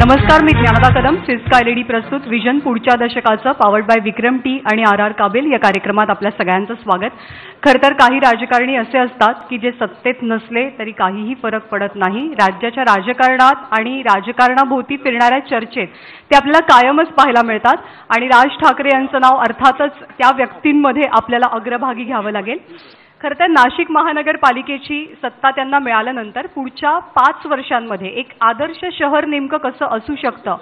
नमस्कार, मी Dnyanada Kadam. Syska LED प्रस्तुत vision पुढच्या दशकाचं पॉवर्ड बाय विक्रम टी आणि आर काबिल या कार्यक्रमात आपल्या सगळ्यांचं स्वागत. खरं तर काही राजकारणी असे असतात की जे सत्तेत नसले तरी काहीही फरक पडत नाही. राज्याच्या राजकारणात आणि राजकारणाभोवती फिरणाऱ्या चर्चेत ते आपल्याला कायमच पाहायला मिळतात आणि राज ठाकरे यांचं नाव अर्थातच त्या व्यक्तींमध्ये आपल्याला अग्रभागी घ्यावं लागेल. खरं तर नाशिक महानगरपालिकेची सत्ता त्यांना मिळाल्यानंतर पुढच्या 5 वर्षांमध्ये एक आदर्श शहर नेमकं कसं असू शकतं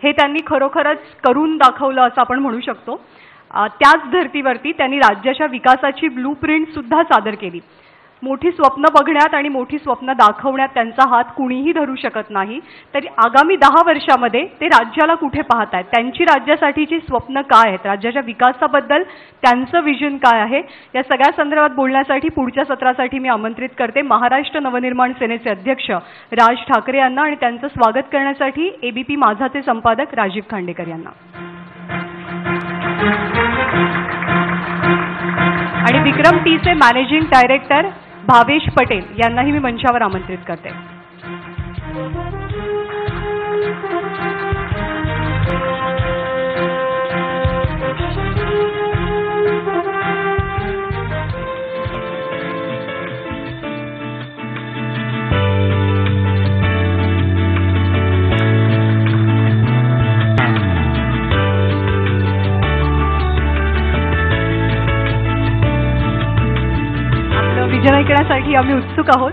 हे त्यांनी खरोखरच करून दाखवलं असं आपण म्हणू शकतो. त्याच धर्तीवरती त्यांनी राज्याच्या विकासाची ब्लूप्रिंट सुद्धा सादर केली. मोठी स्वप्न बघण्यात आणि मोठी स्वप्न दाखवण्यात त्यांचा हात कुणीही धरू शकत नाही. तरी आगामी 10 वर्षामध्ये ते राज्याला कुठे पाहतायत, त्यांची राज्यासाठीची स्वप्न काय आहेत, राज्याच्या विकासाबद्दल त्यांचं विजन काय आहे, या सगळ्या संदर्भात बोलण्यासाठी पुढच्या सत्रासाठी मी आमंत्रित करते महाराष्ट्र नवनिर्माण सेनेचे अध्यक्ष राज ठाकरे यांना आणि त्यांचं स्वागत करण्यासाठी एबीपी माझाचे संपादक राजीव खांडेकर यांना आणि विक्रम टीचे मॅनेजिंग डायरेक्टर भावेश पटेल यांनाही मी मंचावर आमंत्रित करते. विजन ऐकण्यासाठी आम्ही उत्सुक आहोत.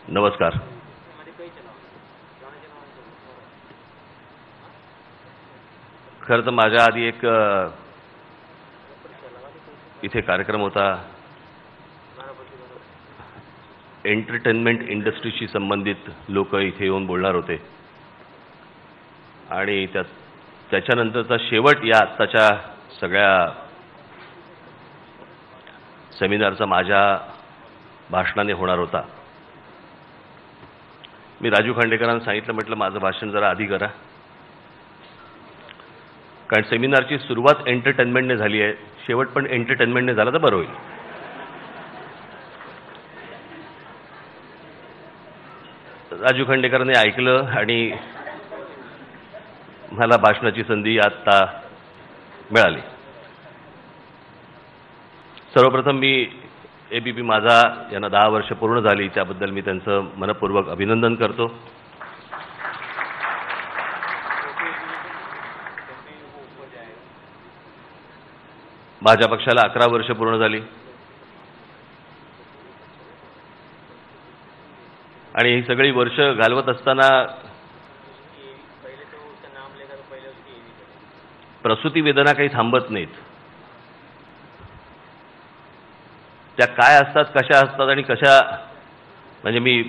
नमस्कार. खरं तर माझ्या आधी एक इथे कार्यक्रम होता, एंटरटेनमेंट इंडस्ट्रीशी संबंधित लोक इथे येऊन बोलणार होते आणि त्याच्यानंतरचा शेवट या आत्ताच्या सगळ्या सेमिनारचा माझ्या भाषणाने होणार होता. मी राजू खांडेकरांना सांगितलं, म्हटलं माझं भाषण जरा आधी करा, कारण सेमिनारची सुरुवात एंटरटेनमेंटने झाली आहे, शेवट पण एंटरटेनमेंटने झाला तर बरं होईल. राजू खांडेकरांनी ऐकलं आणि मला भाषणाची संधी आत्ता मिळाली. सर्वप्रथम मी एबीपी माझा यांना 10 वर्ष पूर्ण झाली, त्याबद्दल मी त्यांचं मनपूर्वक अभिनंदन करतो. माझ्या पक्षाला 11 वर्ष पूर्ण झाली आणि ही सगळी वर्ष घालवत असताना प्रसूती वेदना काही थांबत नाहीत. त्या काय असतात, कशा असतात आणि कशा, म्हणजे मी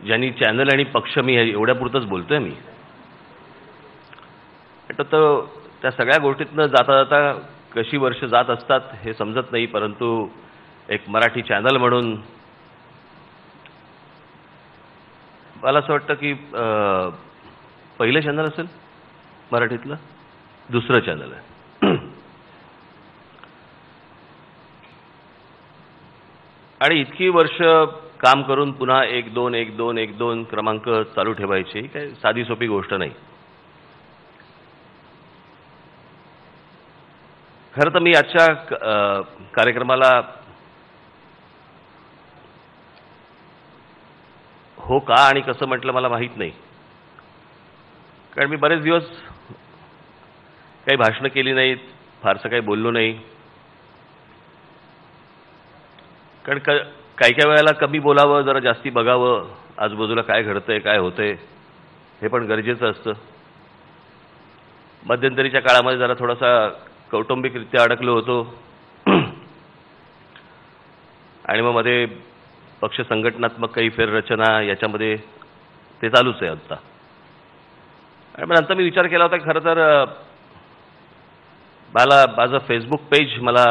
ज्यांनी चॅनल आणि पक्ष मी एवढ्यापुरतंच बोलतोय मी, तर त्या सगळ्या गोष्टीतनं जाता जाता कशी वर्ष जात असतात हे समजत नाही. परंतु एक मराठी चॅनल म्हणून मला असं वाटतं की पहिलं चॅनल असेल मराठीतलं, दुसरं चॅनल आहे आणि इतकी वर्ष काम करून पुन्हा 1-2-1-2-1-2 क्रमांक चालू ठेवायची काही साधी सोपी गोष्ट नाही. खरं तर मी आजच्या कार्यक्रमाला हो का आणि कसं म्हटलं मला माहीत नाही, कारण मी बरेच दिवस काही भाषणं केली नाहीत, फारसं काही बोललो नाही, कारण काही वेळेला कमी बोलावं, जरा जास्ती बघावं, आजूबाजूला काय घडतंय काय होतंय हे पण गरजेचं असतं. मध्यंतरीच्या काळामध्ये जरा थोडासा कौटुंबिकरित्या अडकलो होतो आणि मग मध्ये पक्ष संघटनात्मक काही फेररचना याच्यामध्ये ते चालूच आहे आता. आणि मग नंतर मी विचार केला होता, खरं तर मला माझं फेसबुक पेज मला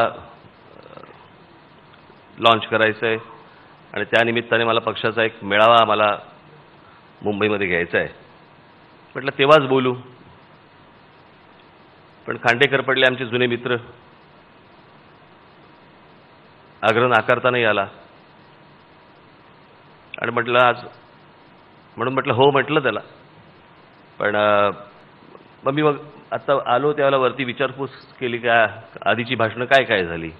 लॉन्च करायचं आहे आणि त्यानिमित्ताने मला पक्षाचा एक मेळावा मला मुंबईमध्ये घ्यायचा आहे. म्हटलं तेव्हाच बोलू, पण खांडेकर पडले आमचे जुने मित्र, आग्रह नाकारता नाही आला आणि म्हटलं आज म्हणून म्हटलं हो म्हटलं त्याला. पण मग मी आता आलो त्यावेळेला वरती विचारपूस केली का आधीची भाषणं काय काय झाली.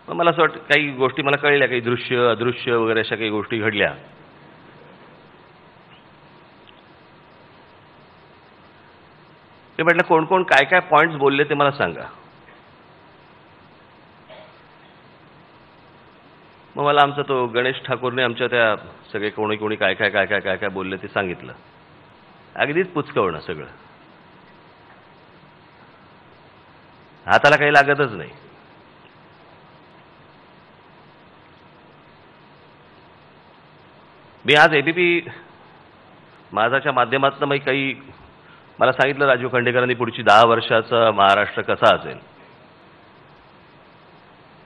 मग मला असं वाटतं काही गोष्टी मला कळल्या, काही दृश्य अदृश्य वगैरे अशा काही गोष्टी घडल्या. ते म्हटलं कोण कोण काय काय पॉईंट्स बोलले ते मला सांगा. मग मला आमचा तो गणेश ठाकूरने आमच्या त्या सगळे कोणी कोणी काय काय काय काय काय काय बोलले ते सांगितलं. अगदीच पुचकवणं सगळं, हाताला काही लागतच नाही. मी आज एबीपी माझाच्या माध्यमातून मी काही मला सांगितलं राजीव खंडेकरांनी पुढची 10 वर्षाचा महाराष्ट्र कसा असेल.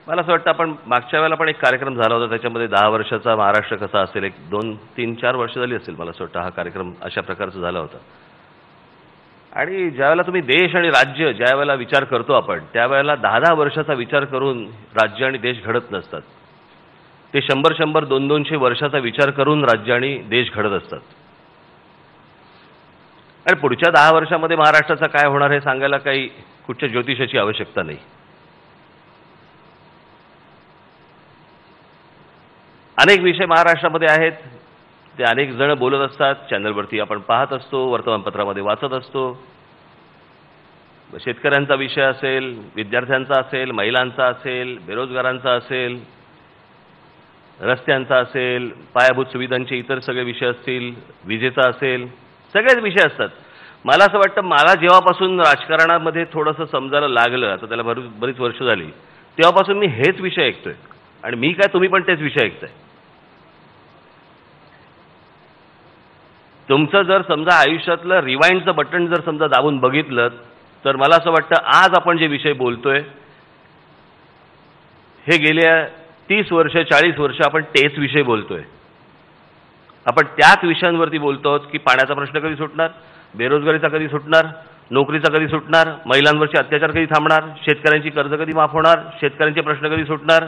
मला असं वाटतं आपण मागच्या वेळेला पण एक कार्यक्रम झाला होता त्याच्यामध्ये 10 वर्षाचा महाराष्ट्र कसा असेल, एक 2, 3, 4 वर्ष झाली असेल मला असं वाटतं हा कार्यक्रम अशा प्रकारचा झाला होता. आणि ज्यावेळेला तुम्ही देश आणि राज्य ज्या वेळेला विचार करतो आपण त्यावेळेला 10-10 वर्षाचा विचार करून राज्य आणि देश घडत नसतात. ते 100-100, 200-200 वर्षाचा विचार करून राज्य आणि देश घडत असतात. आणि पुढच्या 10 वर्षामध्ये महाराष्ट्राचा काय होणार हे सांगायला काही कुठच्या ज्योतिषाची आवश्यकता नाही. अनेक विषय महाराष्ट्रामध्ये आहेत, ते अनेक जण बोलत असतात, चॅनलवरती आपण पाहत असतो, वर्तमानपत्रामध्ये वाचत असतो. शेतकऱ्यांचा विषय असेल, विद्यार्थ्यांचा असेल, महिलांचा असेल, बेरोजगारांचा असेल, रस्त्यांचा असेल, पायाभूत सुविधांचे इतर सगळे विषय असतील, विजेचा असेल, सगळेच विषय असतात. मला असं वाटतं मला जेव्हापासून राजकारणामध्ये थोडंसं समजायला लागलं, आता त्याला बरीच वर्ष झाली, तेव्हापासून मी हेच विषय ऐकतोय. आणि मी काय तुम्ही पण तेच विषय ऐकताय. तुमचं जर समजा आयुष्यातलं रिवाइंडचं बटन जर समजा दाबून बघितलं तर मला असं वाटतं आज आपण जे विषय बोलतोय हे गेल्या 30 वर्ष 40 वर्ष आपण तेच विषय बोलतोय. आपण त्याच विषयांवरती बोलतो की पाण्याचा प्रश्न कधी सुटणार, बेरोजगारीचा कधी सुटणार, नोकरीचा कधी सुटणार, महिलांवरचे अत्याचार कधी थांबणार, शेतकऱ्यांची कर्ज कधी माफ होणार, शेतकऱ्यांचे प्रश्न कधी सुटणार.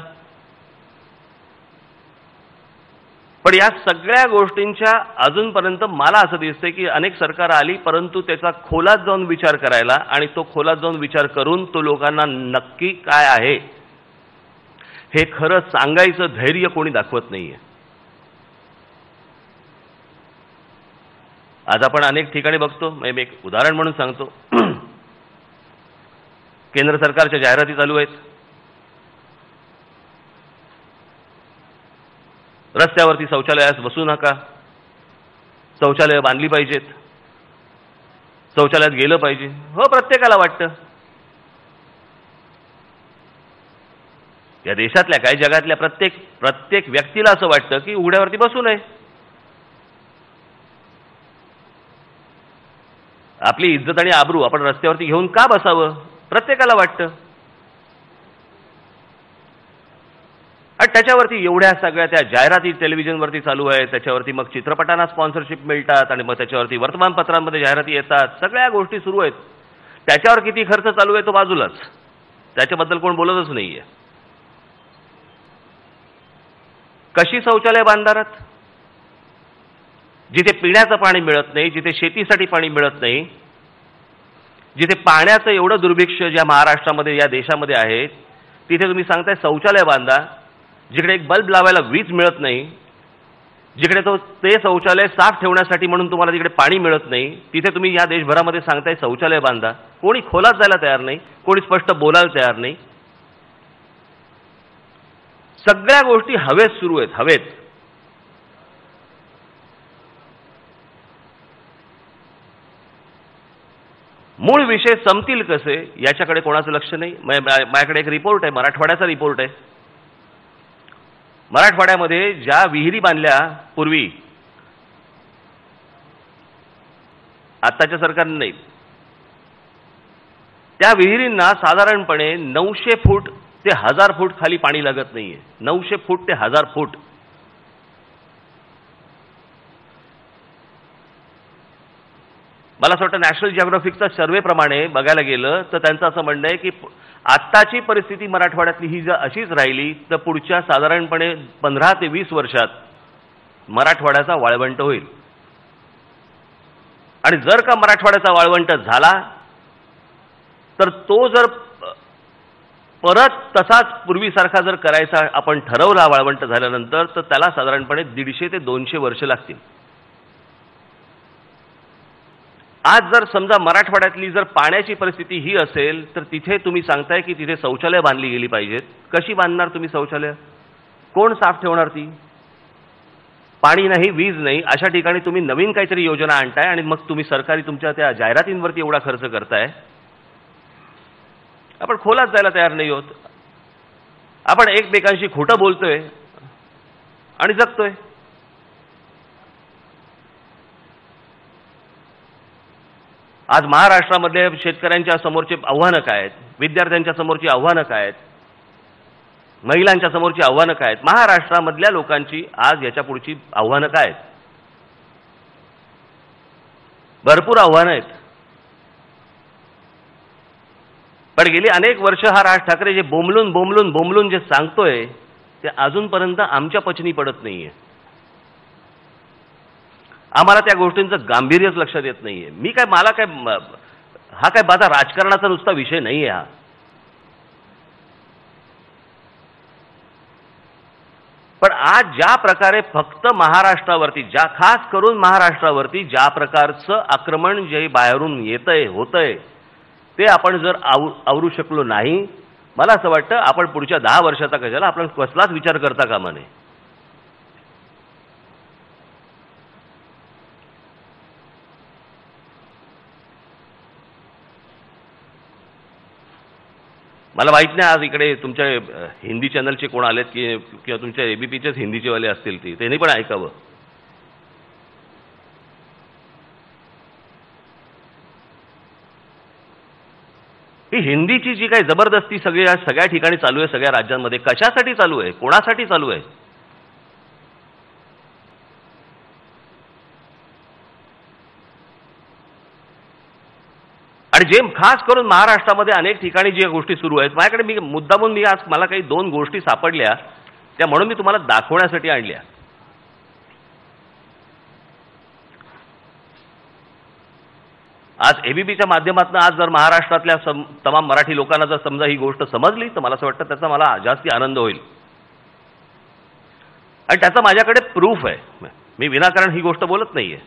पण या सगळ्या गोष्टींच्या अजूनपर्यंत मला असं दिसतंय की अनेक सरकार आली परंतु त्याचा खोलात जाऊन विचार करायला आणि तो खोलात जाऊन विचार करून तो लोकांना नक्की काय आहे हे खरं सांगायचं धैर्य कोणी दाखवत नाहीये. आज आपण अनेक ठिकाणी बघतो, मी एक उदाहरण म्हणून सांगतो. केंद्र सरकारच्या जाहिराती चालू आहेत, रस्त्यावरती शौचालयास बसू नका, शौचालय बांधली पाहिजेत, शौचालयात गेलं पाहिजे. हो, प्रत्येकाला वाटतं. या देशातल्या काही जगातल्या प्रत्येक व्यक्तीला असं वाटतं की उघड्यावरती बसू नये. आपली इज्जत आणि आबरू आपण रस्त्यावरती घेऊन का बसावं, प्रत्येकाला वाटतं. आणि त्याच्यावरती एवढ्या सगळ्या त्या जाहिराती टेलिव्हिजनवरती चालू आहे, त्याच्यावरती मग चित्रपटांना स्पॉन्सरशिप मिळतात आणि मग त्याच्यावरती वर्तमानपत्रांमध्ये जाहिराती येतात, सगळ्या गोष्टी सुरू आहेत. त्याच्यावर किती खर्च चालू आहे तो बाजूलाच, त्याच्याबद्दल कोण बोलतच नाहीये. कशी शौचालय बांधणारात, जिथे पिण्याचं पाणी मिळत नाही, जिथे शेतीसाठी पाणी मिळत नाही, जिथे पाण्याचं एवढं दुर्भिक्ष ज्या महाराष्ट्रामध्ये या देशामध्ये आहे तिथे तुम्ही सांगताय शौचालय बांधा. जिकडे एक बल्ब लावायला वीज मिळत नाही, जिकडे ते शौचालय साफ ठेवण्यासाठी म्हणून तुम्हाला तिकडे पाणी मिळत नाही, तिथे तुम्ही या देशभरामध्ये सांगताय शौचालय बांधा. कोणी खोलात जायला तयार नाही, कोणी स्पष्ट बोलायला तयार नाही. सगळ्या गोष्टी हवेत सुरू आहेत, हवेत. मूळ विषय संपतील कसे याच्याकडे कोणाचं लक्ष नाही. माझ्याकडे एक रिपोर्ट आहे, मराठवाड्याचा रिपोर्ट आहे. मराठवाड्यामध्ये ज्या विहिरी बांधल्या पूर्वी, आत्ताच्या सरकारने नाही, त्या विहिरींना साधारणपणे 900 फूट ते 1000 फूट खाली पाणी लागत नाहीये. 900 फूट ते 1000 फूट. मला असं वाटतं नॅशनल जिओग्राफिकचा सर्वेप्रमाणे बघायला गेलं तर त्यांचं असं म्हणणं आहे की आत्ताची परिस्थिती मराठवाड्यातली ही जर अशीच राहिली तर पुढच्या साधारणपणे 15 ते 20 वर्षात मराठवाड्याचा वाळवंट होईल. आणि जर का मराठवाड्याचा वाळवंट झाला तर तो जर परत तसाच पूर्वीसारखा जर करायचा आपण ठरवला वाळवंट झाल्यानंतर तर त्याला साधारणपणे 150 ते 200 वर्ष लागतील. आज जर समजा मराठवाड्यातली जर पाण्याची परिस्थिती ही असेल तर तिथे तुम्ही सांगताय की तिथे शौचालय बांधली गेली पाहिजेत. कशी बांधणार तुम्ही शौचालय? कोण साफ ठेवणार ती? पाणी नाही, वीज नाही, अशा ठिकाणी तुम्ही नवीन काहीतरी योजना आणताय आणि मग तुम्ही सरकारी तुमच्या त्या जाहिरातींवरती एवढा खर्च करताय. आपण खोलात जायला तयार नाही होत. आपण एकमेकांशी खोटं बोलतोय आणि जगतोय. आज महाराष्ट्रामध्ये शेतकऱ्यांच्या समोरचे आव्हानं काय आहेत? विद्यार्थ्यांच्या समोरची आव्हानं काय आहेत? महिलांच्या समोरची आव्हानं काय आहेत? महाराष्ट्रामधल्या लोकांची आज याच्या पुढची आव्हानं काय आहेत? भरपूर आव्हानं आहेत. पण गेली अनेक वर्ष हा राज ठाकरे जे बोंबलून जे सांगतोय ते अजूनपर्यंत आमच्या पचनी पडत नाहीये. आम्हाला त्या गोष्टींचं गांभीर्यच लक्षात येत नाहीये. हा काय माझा राजकारणाचा नुसता विषय नाहीये. हा पण आज ज्या प्रकारे फक्त महाराष्ट्रावरती खास करून महाराष्ट्रावरती ज्या प्रकारचं आक्रमण जे बाहेरून येतंय होतंय ते आपण जर आवरू शकलो नाही, मला असं वाटतं आपण पुढच्या 10 वर्षाचा कशाला आपण कसलाच विचार करता कामा नये. मला माहित नाही आज इकडे तुमच्या हिंदी चॅनलचे कोण आलेत की किंवा तुमच्या एबीपीचेच हिंदीचे वाले असतील त्यांनी पण ऐकावं. ही हिंदीची जी काही जबरदस्ती सगळ्या ठिकाणी चालू आहे, सगळ्या राज्यांमध्ये कशासाठी चालू आहे? कोणासाठी चालू आहे? आणि जे खास करून महाराष्ट्रामध्ये अनेक ठिकाणी ज्या गोष्टी सुरू आहेत, माझ्याकडे मुद्दामून आज मला काही 2 गोष्टी सापडल्या त्या म्हणून मी तुम्हाला दाखवण्यासाठी आणल्या. आज एबीपीच्या माध्यमातून आज जर महाराष्ट्रातल्या तमाम मराठी लोकांना जर समजा ही गोष्ट समजली तर मला असं वाटतं त्याचा मला जास्ती आनंद होईल. आणि त्याचा माझ्याकडे प्रूफ आहे. मी विनाकारण ही गोष्ट बोलत नाहीये.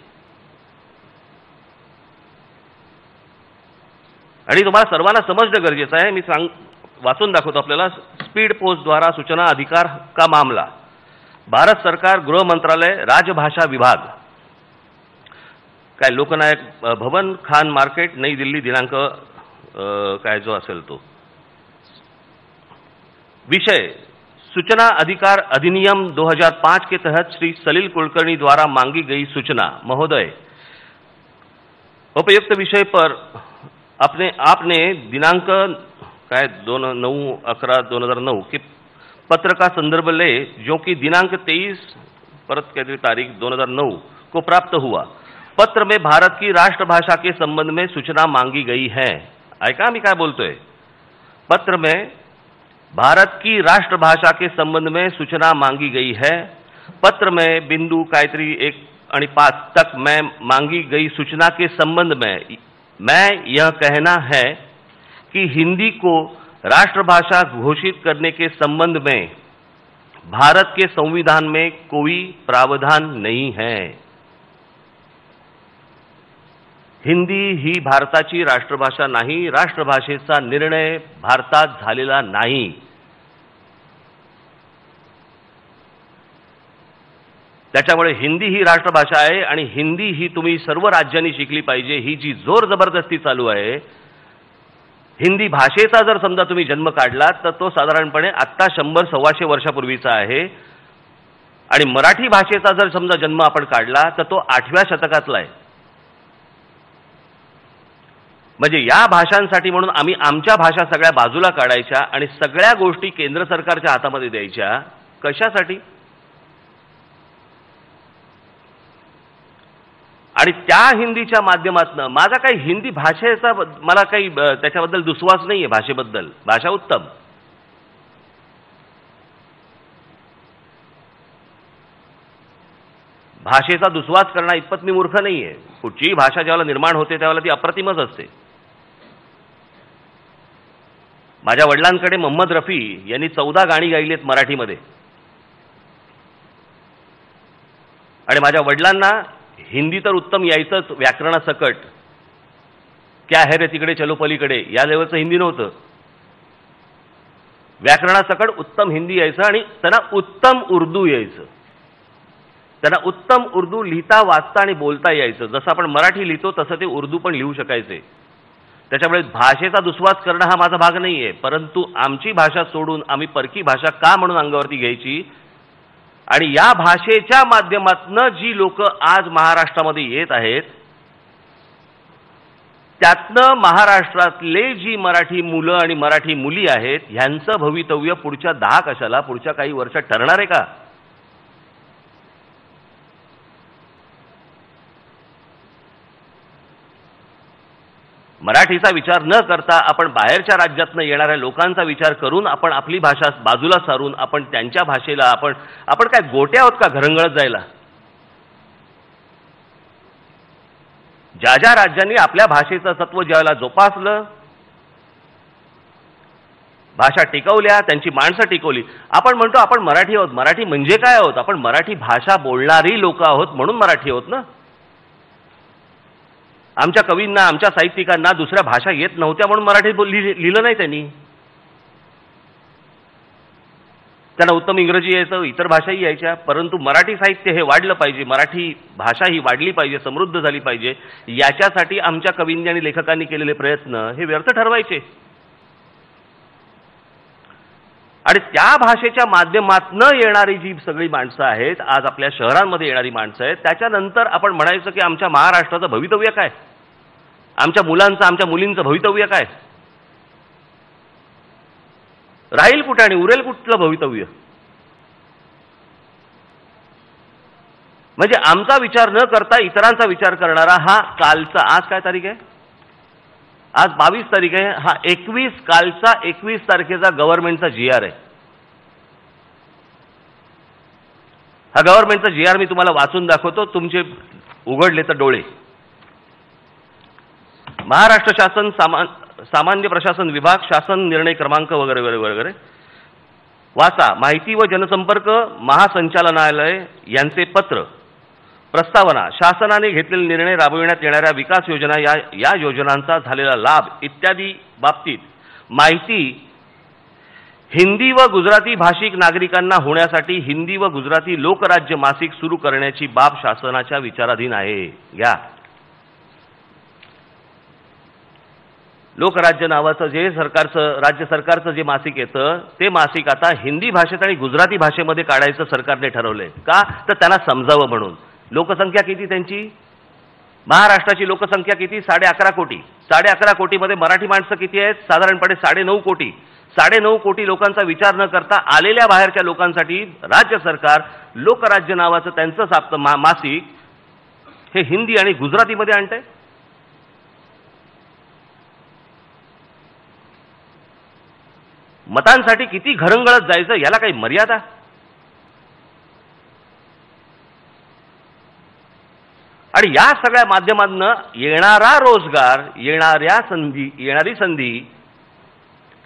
आणि तुम्हाला सर्वांना समजणं गरजेचं आहे. मी वाचून दाखवतो आपल्याला. स्पीड पोस्ट द्वारा सूचना अधिकार का मामला, भारत सरकार, गृह मंत्रालय, राजभाषा विभाग, काय लोकनायक भवन, खान मार्केट, नई दिल्ली, दिनांक काय जो असेल तो. विषय सूचना अधिकार अधिनियम 2005 के तहत श्री सलील कुलकर्णी द्वारा मांगी गई सूचना. महोदय, उपयुक्त विषय पर आपने दिनांक काय 2/9/2009 के पत्र का संदर्भ ले जो कि दिनांक 23 परत कहते तारीख 2009 को प्राप्त हुआ. पत्र में भारत की राष्ट्रभाषा के संबंध में सूचना मांगी गई है. ऐका मी काय बोलतोय. पत्र में भारत की राष्ट्रभाषा के संबंध में सूचना मांगी गई है. पत्र में बिंदु कायत्री 1 और 5 तक में मांगी गई सूचना के संबंध में मैं यह कहना है कि हिंदी को राष्ट्रभाषा घोषित करने के संबंध में भारत के संविधान में कोई प्रावधान नहीं है. हिंदी ही भारताची राष्ट्रभाषा नाही. राष्ट्रभाषेचा निर्णय भारतात झालेला नाही. त्याच्यामुळे हिंदी ही राष्ट्रभाषा आहे आणि हिंदी ही तुम्ही सर्व राज्यांनी शिकली पाहिजे. ही जी जोर जबरदस्ती चालू आहे, हिंदी भाषेचा जर समजा तुम्ही जन्म काढला तर तो साधारणपणे आत्ता 100-125 वर्षापूर्वीचा आहे. आणि मराठी भाषेचा जर समजा जन्म आपण काढला तर तो 8व्या शतकातला आहे. म्हणजे या भाषांसाठी म्हणून आम्ही आमच्या भाषा सगळ्या बाजूला काढायच्या आणि सगळ्या गोष्टी केंद्र सरकारच्या हातामध्ये द्यायच्या. कशासाठी? आणि त्या हिंदीच्या माध्यमातून माझा काही हिंदी भाषेचा मला काही त्याच्याबद्दल दुस्वास नाहीये. भाषेबद्दल भाषा उत्तम. भाषेचा दुस्वास करणं इतपत मी मूर्ख नाहीये. कुठचीही भाषा ज्यावेळेला निर्माण होते त्यावेळेला ती अप्रतिमच असते. माझ्या वडिलांकडे मोहम्मद रफी यांनी 14 गाणी गायलीत मराठीमध्ये. आणि माझ्या वडिलांना हिंदी तर उत्तम यायचंच व्याकरणासकट. क्या है रे तिकडे चलो पलीकडे या लेवलचं हिंदी नव्हतं. व्याकरणासकट उत्तम हिंदी यायचं आणि त्यांना उत्तम उर्दू यायचं. त्यांना उत्तम उर्दू लिहिता वाचता आणि बोलता यायचं. जसं आपण मराठी लिहितो तसं ते उर्दू पण लिहू शकायचे. त्याच्यामुळे भाषेचा दुस्वास करणं हा माझा भाग नाहीये. परंतु आमची भाषा सोडून आम्ही परकी भाषा का म्हणून अंगावरती घ्यायची. आणि या भाषेच्या माध्यमातून जी लोक आज महाराष्ट्रामध्ये येत आहेत त्यातनं महाराष्ट्रातले जी मराठी मुलं आणि मराठी मुली आहेत ह्यांचं भवितव्य पुढच्या 10 कशाला पुढच्या काही वर्षात ठरणार आहे का. मराठीचा विचार न करता आपण बाहेरच्या राज्यातनं येणाऱ्या लोकांचा विचार करून आपण आपली भाषा बाजूला सारून आपण त्यांच्या भाषेला आपण काय गोट्या आहोत का घरंगळत जायला. ज्या ज्या राज्यांनी आपल्या भाषेचं तत्व ज्याला जोपासलं भाषा टिकवल्या त्यांची माणसं टिकवली. आपण म्हणतो आपण मराठी आहोत. मराठी म्हणजे काय आहोत. आपण मराठी भाषा बोलणारी लोक आहोत म्हणून मराठी आहोत ना. आमच्या कवींना आमच्या साहित्यिकांना दुसऱ्या भाषा येत नव्हत्या म्हणून मराठी लिहिलं नाही त्यांनी. त्यांना उत्तम इंग्रजी यायचं इतर भाषाही यायच्या. परंतु मराठी साहित्य हे वाढलं पाहिजे. मराठी भाषा ही वाढली पाहिजे समृद्ध झाली पाहिजे याच्यासाठी आमच्या कवींनी आणि लेखकांनी केलेले प्रयत्न हे व्यर्थ ठरवायचे. आणि त्या भाषेच्या माध्यमातून येणारी जी सगळी माणसं आहेत आज आपल्या शहरांमध्ये येणारी माणसं आहेत त्याच्यानंतर आपण म्हणायचं की आमच्या महाराष्ट्राचं भवितव्य काय. आमच्या मुलांचं आमच्या मुलींचं भवितव्य काय राहील कुठे आणि उरेल कुठलं भवितव्य. म्हणजे आमचा विचार न करता इतरांचा विचार करणारा हा कालचा आज काय तारीख आहे आज 22 तारीख आहे. हा 21 कालचा 21 तारखेचा गव्हर्नमेंटचा GR आहे. हा गव्हर्नमेंटचा GR मी तुम्हाला वाचून दाखवतो तुमचे उघडले तर डोळे. महाराष्ट्र शासन सामान्य प्रशासन विभाग शासन निर्णय क्रमांक वगैरे वगैरे वगैरे वाचा. माहिती व जनसंपर्क महासंचालनालय यांचे पत्र प्रस्तावना शासनाने घेतलेले निर्णय राबविण्यात येणाऱ्या विकास योजना या योजनांचा झालेला लाभ इत्यादी बाबतीत माहिती हिंदी व गुजराती भाषिक नागरिकांना होण्यासाठी हिंदी व गुजराती लोकराज्य मासिक सुरू करण्याची बाब शासनाच्या विचाराधीन आहे. घ्या. लोकराज्य नावाचं जे राज्य सरकारचं जे मासिक येतं ते मासिक आता हिंदी भाषेत आणि गुजराती भाषेमध्ये काढायचं सरकारने ठरवलंय. का तर त्यांना समजावं म्हणून. लोकसंख्या किती त्यांची महाराष्ट्राची लोकसंख्या किती 11.5 कोटी. 11.5 कोटीमध्ये मराठी माणसं किती आहेत साधारणपणे 9.5 कोटी. 9.5 कोटी लोकांचा विचार न करता आलेल्या बाहेरच्या लोकांसाठी राज्य सरकार लोकराज्य नावाचं त्यांचं मासिक हे हिंदी आणि गुजरातीमध्ये आणतंय. मतांसाठी किती घरंगळत जायचं याला काही मर्यादा. आणि या सगळ्या माध्यमातून येणारा रोजगार येणारी संधी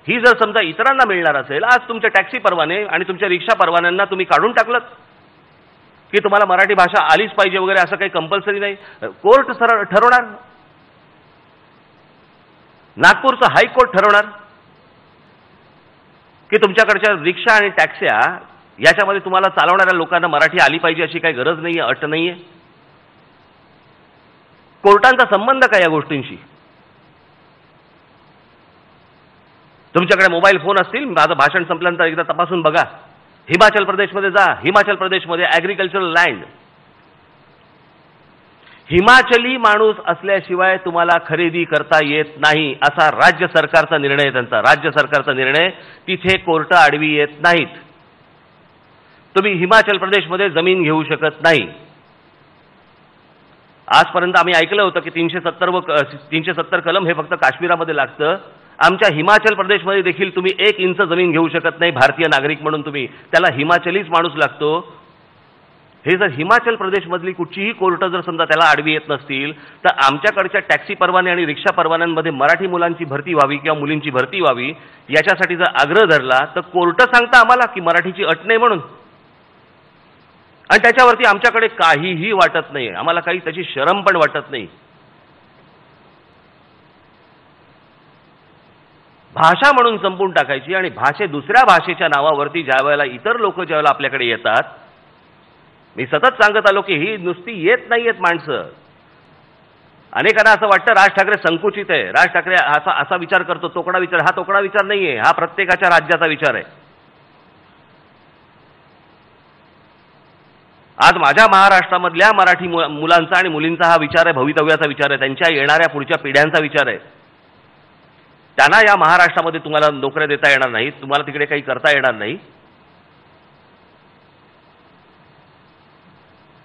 ही जर समजा इतरांना मिळणार असेल. आज तुमचे टॅक्सी परवाने आणि तुमच्या रिक्षा परवान्यांना तुम्ही काढून टाकलं की तुम्हाला मराठी भाषा आलीच पाहिजे वगैरे असं काही कंपल्सरी नाही. कोर्ट ठरवणार. नागपूरचं हायकोर्ट ठरवणार की तुमच्याकडच्या रिक्षा आणि टॅक्स्या याच्यामध्ये तुम्हाला चालवणाऱ्या लोकांना मराठी आली पाहिजे अशी काही गरज नाहीये अट नाहीये. कोर्टांचा संबंध काय या गोष्टींशी. तुमच्याकडे मोबाईल फोन असतील माझं भाषण संपल्यानंतर एकदा तपासून बघा. हिमाचल प्रदेशमध्ये जा. हिमाचल प्रदेशमध्ये ॲग्रिकल्चरल लँड हिमाचली माणूस असल्याशिवाय तुम्हाला खरेदी करता येत नाही असा राज्य सरकारचा निर्णय आहे त्यांचा. राज्य सरकारचा निर्णय तिथे कोर्ट आडवी येत नाहीत. तुम्ही हिमाचल प्रदेशमध्ये जमीन घेऊ शकत नाही. आजपर्यंत आम्ही ऐकलं होतं की 370 कलम हे फक्त काश्मीरामध्ये लागतं. आमच्या हिमाचल प्रदेशमध्ये देखील तुम्ही 1 इंच जमीन घेऊ शकत नाही भारतीय नागरिक म्हणून. तुम्ही त्याला हिमाचलीच माणूस लागतो. हे जर हिमाचल प्रदेशमधली कुठचीही कोर्ट जर समजा त्याला आडवी येत नसतील तर आमच्याकडच्या टॅक्सी परवाने आणि रिक्षा परवान्यांमध्ये मराठी मुलांची भरती व्हावी किंवा मुलींची भरती व्हावी याच्यासाठी जर आग्रह धरला तर कोर्ट सांगता आम्हाला की मराठीची अट नाही म्हणून. आणि त्याच्यावरती आमच्याकडे काहीही वाटत नाही. आम्हाला काही त्याची शरम पण वाटत नाही. भाषा म्हणून संपून टाकायची आणि दुसऱ्या भाषेच्या नावावरती ज्यावेळेला इतर लोक ज्यावेळेला आपल्याकडे येतात, मी सतत सांगत आलो की ही नुसती येत नाहीयेत माणसं. अनेकांना असं वाटतं राज ठाकरे संकुचित आहे, राज ठाकरे असा विचार करतो, तोकडा विचार. हा तोकडा विचार नाहीये, हा प्रत्येकाच्या राज्याचा विचार आहे. आज माझ्या महाराष्ट्रामधल्या मराठी मुलांचा आणि मुलींचा हा विचार आहे, भवितव्याचा विचार आहे, त्यांच्या येणाऱ्या पुढच्या पिढ्यांचा विचार आहे. त्यांना या महाराष्ट्रामध्ये तुम्हाला नोकऱ्या देता येणार नाही, तुम्हाला तिकडे काही करता येणार नाही.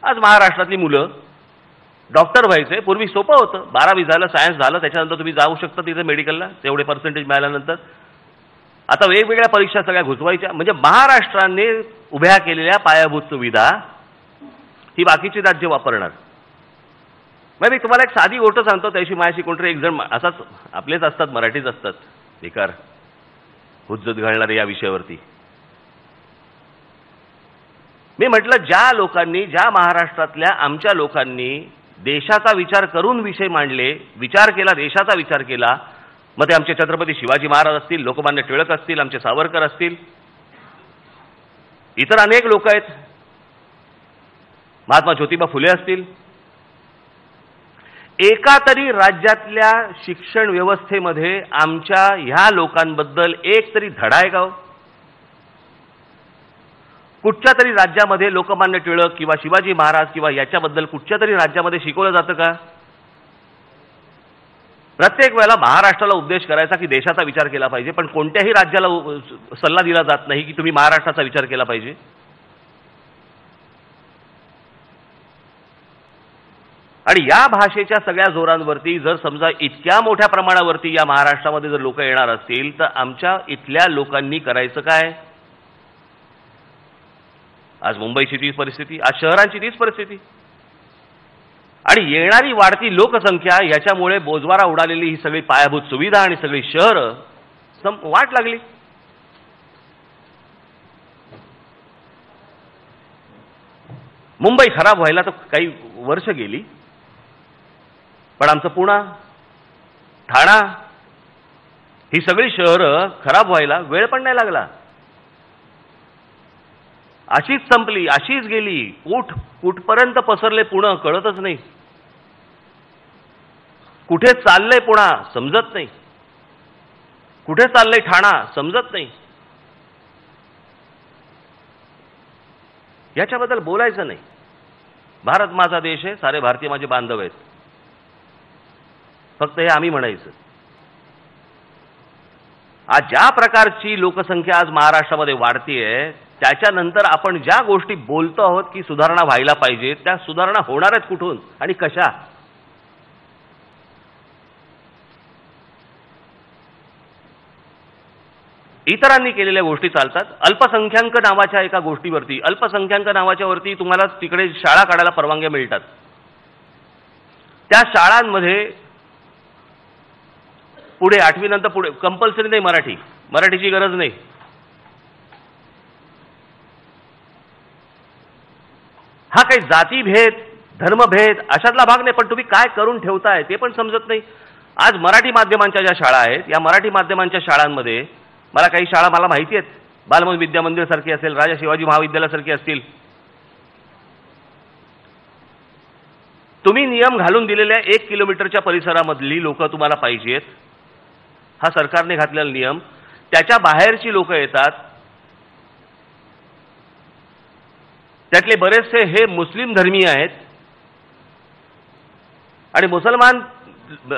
आज महाराष्ट्रातली मुलं डॉक्टर व्हायचे, पूर्वी सोपं होतं. 12वी झालं, सायन्स झालं, त्याच्यानंतर तुम्ही जाऊ शकता तिथे मेडिकलला तेवढे पर्सेंटेज मिळाल्यानंतर. आता वेगवेगळ्या परीक्षा सगळ्या घुसवायच्या. म्हणजे महाराष्ट्राने उभ्या केलेल्या पायाभूत सुविधा ही बाकीची राज्य वापरणार. मग मी तुम्हाला एक साधी गोष्ट सांगतो. त्याशी माझ्याशी कोणतरी एक जण असाच आपलेच असतात, मराठीच असतात, बेकार हुज्जत घालणारे या विषयावरती. मी म्हटलं ज्या लोकांनी, ज्या महाराष्ट्रातल्या आमच्या लोकांनी देशाचा विचार करून विषय मांडले, विचार केला, देशाचा विचार केला, मग ते आमचे छत्रपती शिवाजी महाराज असतील, लोकमान्य टिळक असतील, आमचे सावरकर असतील, इतर अनेक लोक आहेत, महात्मा ज्योतिबा फुले असतील. एका तरी राज्यातल्या शिक्षण व्यवस्थेमध्ये आमच्या ह्या लोकांबद्दल एक तरी धडा आहे का हो? कुठच्या तरी राज्यामध्ये लोकमान्य टिळक किंवा शिवाजी महाराज किंवा याच्याबद्दल कुठच्या तरी राज्यामध्ये शिकवलं जातं का? प्रत्येक वेळेला महाराष्ट्राला उपदेश करायचा की देशाचा विचार केला पाहिजे, पण कोणत्याही राज्याला सल्ला दिला जात नाही की तुम्ही महाराष्ट्राचा विचार केला पाहिजे. आणि या भाषेच्या सगळ्या जोरांवरती जर समजा इतक्या मोठ्या प्रमाणावरती या महाराष्ट्रामध्ये जर लोक येणार असतील तर आमच्या इथल्या लोकांनी करायचं काय? आज मुंबईची तीच परिस्थिती, आज शहरांची तीच परिस्थिती. आणि येणारी वाढती लोकसंख्या याच्यामुळे बोजवारा उडालेली ही सगळी पायाभूत सुविधा आणि सगळी शहरं वाट लागली. मुंबई खराब व्हायला तर काही वर्ष गेली, पण आमचं पुणा, ठाणा ही सगळी शहरं खराब व्हायला वेळ पण नाही लागला. अशीच संपली, अशीच गेली. कुठपर्यंत पसरले पुणे कळतच नाही. कुठे चाललंय पुणा समजत नाही, कुठे चाललंय ठाणा समजत नाही. याच्याबद्दल बोलायचं नाही. भारत माझा देश आहे, सारे भारतीय माझे बांधव आहेत, फक्त हे आम्ही म्हणायचं. आज ज्या प्रकारची लोकसंख्या आज महाराष्ट्रामध्ये वाढतीये त्याच्यानंतर आपण ज्या गोष्टी बोलतो आहोत की सुधारणा व्हायला पाहिजे, त्या सुधारणा होणार आहेत कुठून आणि कशा? इतरांनी केलेल्या गोष्टी चालतात. अल्पसंख्याक नावाच्या एका गोष्टीवरती, अल्पसंख्याक नावाच्या वरती तुम्हाला तिकडे शाळा काढायला परवानग्या मिळतात. त्या शाळांमध्ये पुढे 8वी नंतर पुढे कंपल्सरी नाही मराठीची गरज नाही. हा काही जातीभेद, धर्मभेद अशातला भाग नाही, पण तुम्ही काय करून ठेवताय ते पण समजत नाही. आज मराठी माध्यमांच्या ज्या शाळा आहेत, या मराठी माध्यमांच्या शाळांमध्ये मला काही शाळा मला माहिती आहेत, बालमन विद्या मंदिर सारखी असेल, राजा शिवाजी महाविद्यालयासारखी असतील. तुम्ही नियम घालून दिलेल्या 1 किलोमीटरच्या परिसरामधली लोक तुम्हाला पाहिजेत, हा सरकारने घातलेला नियम. त्याच्या बाहेरची लोक येतात, त्यातले बरेचसे हे मुस्लिम धर्मीय आहेत. आणि मुसलमान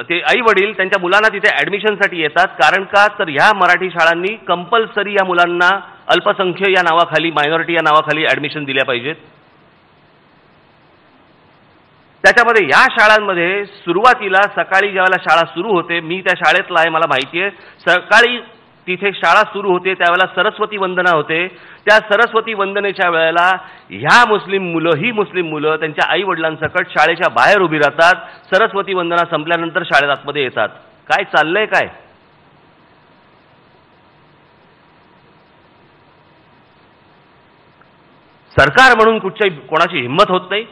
ते आई वडील त्यांच्या मुलांना तिथे ऍडमिशनसाठी येतात. कारण का तर ह्या मराठी शाळांनी कंपल्सरी या मुलांना अल्पसंख्य या नावाखाली, मायनॉरिटी या नावाखाली ऍडमिशन दिल्या पाहिजेत. त्याच्यामध्ये या शाळांमध्ये सुरुवातीला सकाळी ज्यावेळेला शाळा सुरू होते, मी त्या शाळेतला आहे, मला माहिती आहे, सकाळी तिथे शाळा सुरू होते त्यावेळेला सरस्वती वंदना होते. त्या सरस्वती वंदनेच्या वेळेला ह्या मुस्लिम मुलं त्यांच्या आई वडिलांसकट शाळेच्या बाहेर उभी राहतात. सरस्वती वंदना संपल्यानंतर शाळेत आतमध्ये येतात. काय चाललंय काय? सरकार म्हणून कोणाची हिंमत होत नाही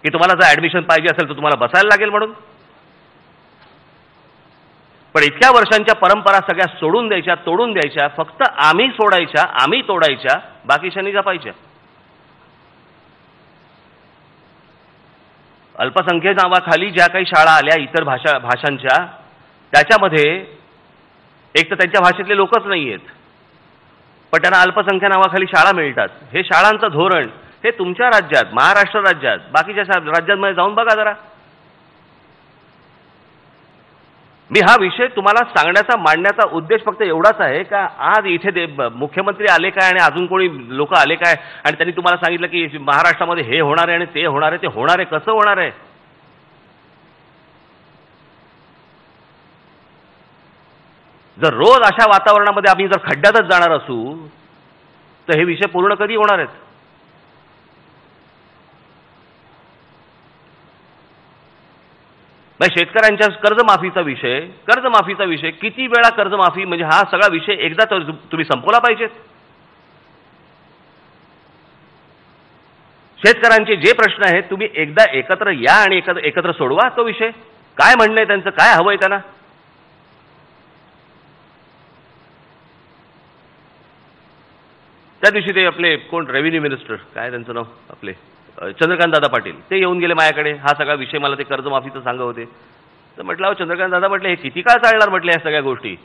की तुम्हाला जर ऍडमिशन पाहिजे असेल तर तुम्हाला बसायला लागेल म्हणून. पण इतक्या वर्षांच्या परंपरा सगळ्या सोडून द्यायच्या, तोडून द्यायच्या, फक्त आम्ही सोडायच्या, आम्ही तोडायच्या, बाकीच्यांनी जपायच्या. अल्पसंख्य नावाखाली ज्या काही शाळा आल्या इतर भाषांच्या, त्याच्यामध्ये एक तर त्यांच्या भाषेतले लोकच नाही आहेत, पण त्यांना अल्पसंख्या नावाखाली शाळा मिळतात. हे शाळांचं धोरण हे तुमच्या राज्यात, महाराष्ट्र राज्यात, बाकीच्या राज्यांमध्ये जाऊन बघा जरा. मी हा विषय तुम्हाला सांगण्याचा, मांडण्याचा उद्देश फक्त एवढाच आहे का आज इथे मुख्यमंत्री आले काय आणि अजून कोणी लोक आले काय आणि त्यांनी तुम्हाला सांगितलं की महाराष्ट्रामध्ये हे होणार आहे आणि ते होणार आहे. ते होणार आहे कसं होणार आहे? जर रोज अशा वातावरणामध्ये आम्ही जर खड्ड्यातच जाणार असू तर हे विषय पूर्ण कधी होणार आहेत? शेतकऱ्यांच्या कर्जमाफीचा विषय किती वेळा कर्जमाफी, म्हणजे हा सगळा विषय एकदा तुम्ही संपवला पाहिजे. शेतकऱ्यांचे जे प्रश्न आहेत तुम्ही एकदा एकत्र या आणि एकत्र सोडवा तो विषय. काय म्हणणं आहे त्यांचं, काय हवंय त्यांना? त्या दिवशी ते आपले कोण रेव्हेन्यू मिनिस्टर, काय त्यांचं नाव, आपले चंद्रकांत दादा पाटील, ते येऊन गेले माझ्याकडे. हा सगळा विषय मला ते कर्जमाफीचं सांगत होते. तर म्हटलं चंद्रकांत दादा, म्हटलं हे किती काळ चालणार म्हटलं या सगळ्या गोष्टी.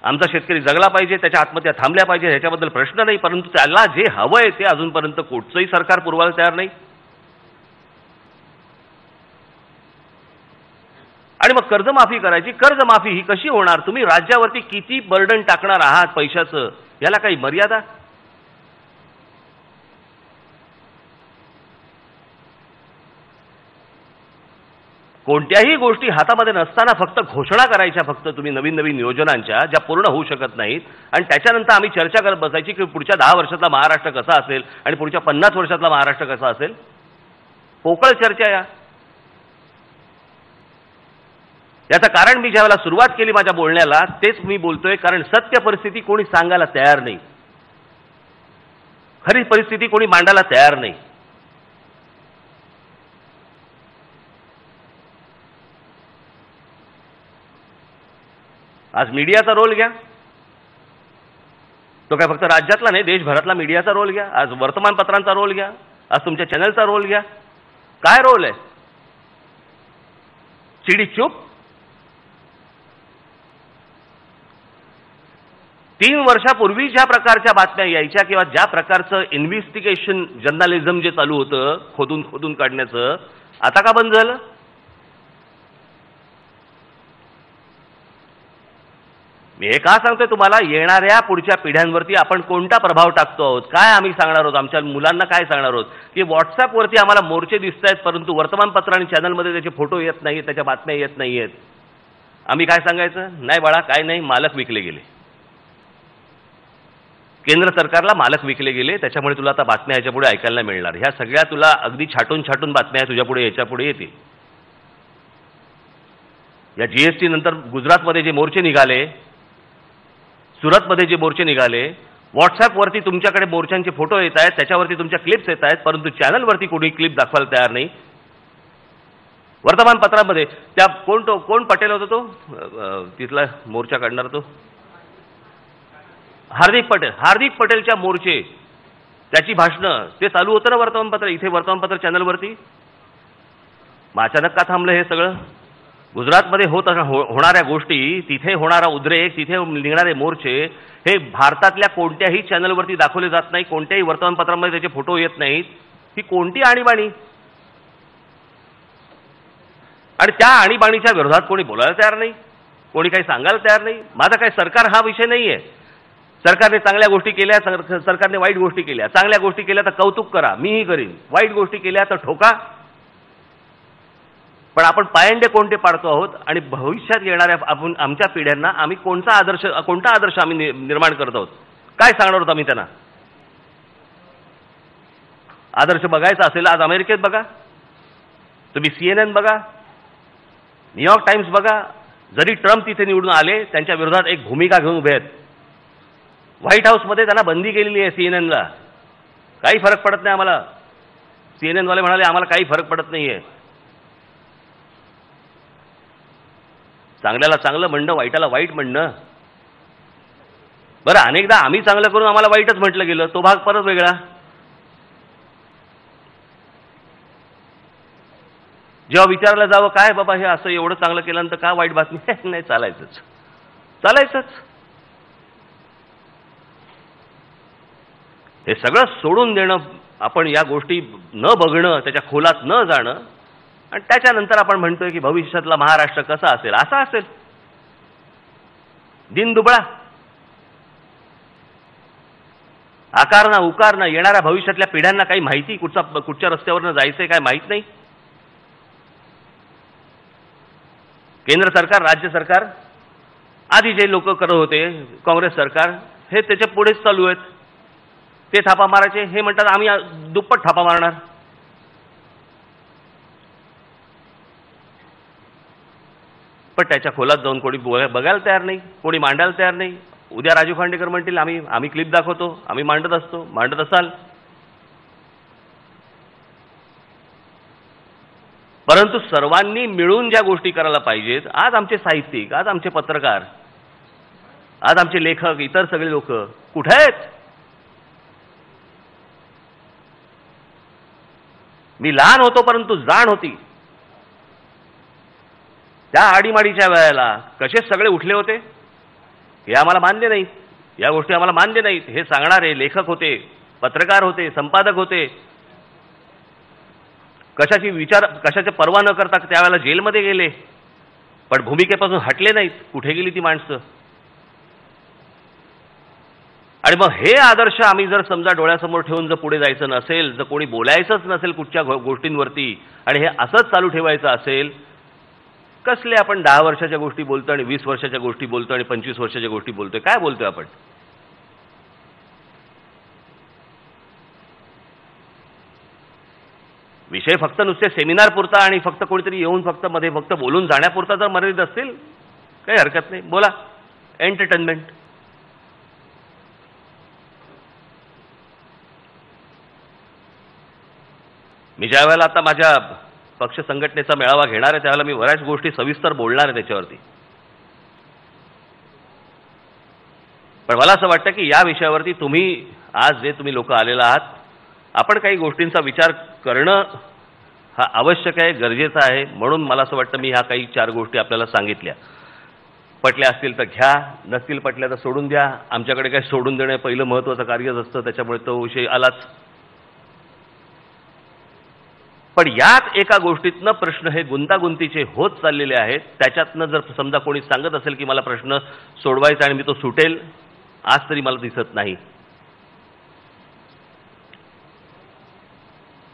आमचा शेतकरी जगला पाहिजे, त्याच्या आत्महत्या थांबल्या पाहिजे, ह्याच्याबद्दल प्रश्न नाही, परंतु त्याला जे हवंय ते अजूनपर्यंत कुठचंही सरकार पुरवायला तयार नाही. आणि मग कर्जमाफी करायची. कर्जमाफी ही कशी होणार? तुम्ही राज्यावरती किती बर्डन टाकणार आहात पैशाचं, याला काही मर्यादा? कोणत्याही गोष्टी हातामध्ये नसताना फक्त घोषणा करायच्या, फक्त तुम्ही नवीन नवीन योजनांच्या, ज्या पूर्ण होऊ शकत नाहीत, आणि त्याच्यानंतर आम्ही चर्चा करत बसायची की पुढच्या 10 वर्षातला महाराष्ट्र कसा असेल आणि पुढच्या 50 वर्षातला महाराष्ट्र कसा असेल. पोकळ चर्चा याचं कारण मी ज्यावेळेला सुरुवात केली माझ्या बोलण्याला तेच मी बोलतोय, कारण सत्य परिस्थिती कोणी सांगायला तयार नाही, खरी परिस्थिती कोणी मांडायला तयार नाही. आज मीडियाचा रोल घ्या, तो काय फक्त राज्यातला नाही, देशभरातला मीडियाचा रोल घ्या. आज वर्तमानपत्रांचा रोल घ्या, आज तुमच्या चॅनलचा रोल घ्या. काय रोल आहे? चिडी चूप. 3 वर्षापूर्वी ज्या प्रकारच्या बातम्या यायच्या किंवा ज्या प्रकारचं इन्व्हेस्टिगेशन जर्नलिझम जे चालू होतं, खोदून खोदून काढण्याचं, आता का बंद झालं? मी हे का सांगतोय तुम्हाला? येणाऱ्या पुढच्या पिढ्यांवरती आपण कोणता प्रभाव टाकतो आहोत, काय आम्ही सांगणार आहोत, आमच्या मुलांना काय सांगणार आहोत? की व्हॉट्सअपवरती आम्हाला मोर्चे दिसत आहेत, परंतु वर्तमानपत्र आणि चॅनलमध्ये त्याचे फोटो येत नाहीत, त्याच्या बातम्या येत नाहीयेत. आम्ही काय सांगायचं? नाही बाळा, काय नाही, मालक विकले गेले, केंद्र सरकारला मालक विकले गेले, त्याच्यामुळे तुला आता बातम्या ह्याच्या पुढे ऐकायला मिळणार. ह्या सगळ्या तुला अगदी छाटून छाटून बातम्या तुझ्या पुढे याच्या पुढे येतील. या जीएसटी नंतर गुजरातमध्ये जे मोर्चे निघाले, सुरतमध्ये जे मोर्चे निघाले, व्हॉट्सअपवरती तुमच्याकडे मोर्चांचे फोटो येत आहेत, त्याच्यावरती तुमच्या क्लिप्स येत आहेत, परंतु चॅनलवरती कोणी क्लिप दाखवायला तयार नाही. वर्तमानपत्रामध्ये त्या कोण पटेल होता तो तिथला मोर्चा काढणार, तो हार्दिक पटेलच्या मोर्चे, त्याची भाषणं, ते चालू होतं ना वर्तमानपत्र, इथे वर्तमानपत्र चॅनलवरती. मग अचानक का थांबलं हे सगळं? गुजरातमध्ये होणाऱ्या गोष्टी, तिथे होणारा उद्रेक, तिथे निघणारे मोर्चे हे भारतातल्या कोणत्याही चॅनलवरती दाखवले जात नाही, कोणत्याही वर्तमानपत्रामध्ये त्याचे फोटो येत नाहीत. ही कोणती आणीबाणी? आणि त्या आणीबाणीच्या विरोधात कोणी बोलायला तयार नाही, कोणी काही सांगायला तयार नाही. माझा काय सरकार हा विषय नाहीये. सरकारने चांगल्या गोष्टी केल्या, सरकारने वाईट गोष्टी केल्या. चांगल्या गोष्टी केल्या तर कौतुक करा, मीही करीन. वाईट गोष्टी केल्या तर ठोका. पण आपण पायंडे कोणते पाडतो आहोत आणि भविष्यात येणाऱ्या आपण आमच्या पिढ्यांना आम्ही कोणता आदर्श आम्ही निर्माण करत आहोत, काय सांगणार आहोत आम्ही त्यांना? आदर्श बघायचा असेल आज अमेरिकेत बघा, तुम्ही CNN बघा, न्यूयॉर्क टाइम्स बघा. जरी ट्रम्प तिथे निवडून आले त्यांच्या विरोधात एक भूमिका घेऊन उभे आहेत. व्हाईट हाऊसमध्ये त्यांना बंदी केलेली आहे CNNला. काही फरक पडत नाही आम्हाला. CNN वाले म्हणाले आम्हाला काही फरक पडत नाहीये. चांगल्याला चांगलं म्हणणं, वाईटाला वाईट म्हणणं. बरं, अनेकदा आम्ही चांगलं करून आम्हाला वाईटच म्हटलं गेलं, तो भाग परत वेगळा. जेव्हा विचारलं जावं काय बाबा हे असं एवढं चांगलं केल्यानंतर का वाईट बातमी, नाही चालायचंच. हे सगळं सोडून देणं, आपण या गोष्टी न बघणं, त्याच्या खोलात न जाणं, आणि त्याच्यानंतर आपण म्हणतोय की भविष्यातला महाराष्ट्र कसा असेल, असा असेल दिन दुबळा, आकार ना उकार ना. येणाऱ्या भविष्यातल्या पिढ्यांना काही माहिती कुठच्या रस्त्यावरनं जायचंय काय माहित नाही. केंद्र सरकार, राज्य सरकार, आधी जे लोक करत होते काँग्रेस सरकार, हे त्याच्या पुढेच चालू आहेत. ते थापा मारायचे, हे म्हणतात आम्ही दुप्पट थापा मारणार. पण त्याच्या खोलात जाऊन कोणी बघायला तयार नाही, कोणी मांडायला तयार नाही. उद्या राजू खांडेकर म्हणतील आम्ही क्लिप दाखवतो, आम्ही मांडत असाल. परंतु सर्वांनी मिळून ज्या गोष्टी करायला पाहिजेत, आज आमचे साहित्यिक, आज आमचे पत्रकार, आज आमचे लेखक, इतर सगळे लोक कुठे आहेत? मी लहान होतो परंतु जाण होती. त्या आडीमाडीच्या वेळेला कसे सगळे उठले होते हे आम्हाला मान्य नाही. या गोष्टी आम्हाला मान्य नाहीत. हे सांगणारे लेखक होते, पत्रकार होते, संपादक होते. कशाची पर्वा न करता त्यावेळेला जेलमध्ये गेले, पण भूमिकेपासून हटले नाहीत. कुठे गेली ती माणसं? आणि मग हे आदर्श आम्ही जर समजा डोळ्यासमोर ठेवून जर पुढे जायचं नसेल, जर कोणी बोलायचंच नसेल कुठच्या गोष्टींवरती, आणि हे असंच चालू ठेवायचं असेल, कसले आपण 10 वर्षाच्या गोष्टी बोलतो आणि 20 वर्षाच्या गोष्टी बोलतो आणि 25 वर्षाच्या गोष्टी बोलतोय? काय बोलतोय आपण? विषय फक्त नुसते सेमिनार पुरता आणि फक्त कोणीतरी येऊन फक्त बोलून जाण्यापुरता जर मर्यादित असतील, काही हरकत नाही, बोला. एंटरटेनमेंट. मी ज्या वेळेला आता माझ्या पक्ष संघटनेचा मेळावा घेणार आहे त्यावेळेला मी बऱ्याच गोष्टी सविस्तर बोलणार आहे त्याच्यावरती. पण मला असं वाटतं की या विषयावरती आज जे तुम्ही लोक आलेला आहात, आपण काही गोष्टींचा विचार करणं हा आवश्यक आहे, गरजेचं आहे. म्हणून मला असं वाटतं मी ह्या काही 4 गोष्टी आपल्याला सांगितल्या. पटल्या असतील तर घ्या, नसतील पटल्या तर सोडून द्या. आमच्याकडे काही सोडून देणं पहिलं महत्त्वाचं कार्यच असतं, त्याच्यामुळे तो विषय आलाच. पण यात एका गोष्टीतनं प्रश्न हे गुंतागुंतीचे होत चाललेले आहेत. त्याच्यातनं जर समजा कोणी सांगत असेल की मला प्रश्न सोडवायचा आणि मी तो सुटेल, आज तरी मला दिसत नाही.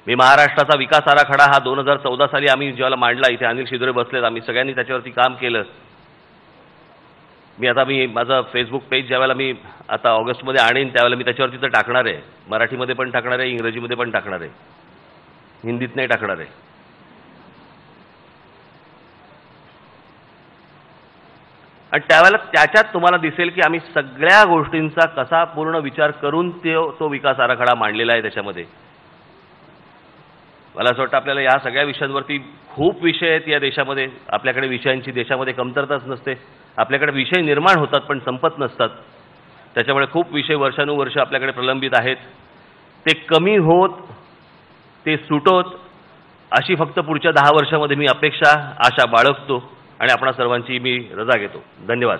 मी महाराष्ट्राचा विकास आराखडा हा 2014 साली आम्ही जेव्हा मांडला, इथे अनिल शिदोरे बसलेत, आम्ही सगळ्यांनी त्याच्यावरती काम केलं. मी माझं फेसबुक पेज ज्यावेळेला मी आता ऑगस्टमध्ये आणीन त्यावेळेला मी त्याच्यावरती तर टाकणार आहे. मराठीमध्ये पण टाकणार आहे, इंग्रजीमध्ये पण टाकणार आहे, हिंदीत नाही टाकणार आहे. आणि त्यावेळेला त्याच्यात तुम्हाला दिसेल की आम्ही सगळ्या गोष्टींचा कसा पूर्ण विचार करून तो विकास आराखडा मांडलेला आहे. त्याच्यामध्ये मला असं वाटतं आपल्याला या सगळ्या विषयांवरती खूप विषय आहेत या देशामध्ये. आपल्याकडे विषयांची देशामध्ये कमतरताच नसते. आपल्याकडे विषय निर्माण होतात पण संपत नसतात. त्याच्यामुळे खूप विषय वर्षानुवर्ष आपल्याकडे प्रलंबित आहेत. ते कमी होत, ते सुटोत, अशी फक्त पुढच्या 10 वर्षामध्ये मी आशा बाळगतो आणि आपणा सर्वांची मी रजा घेतो. धन्यवाद.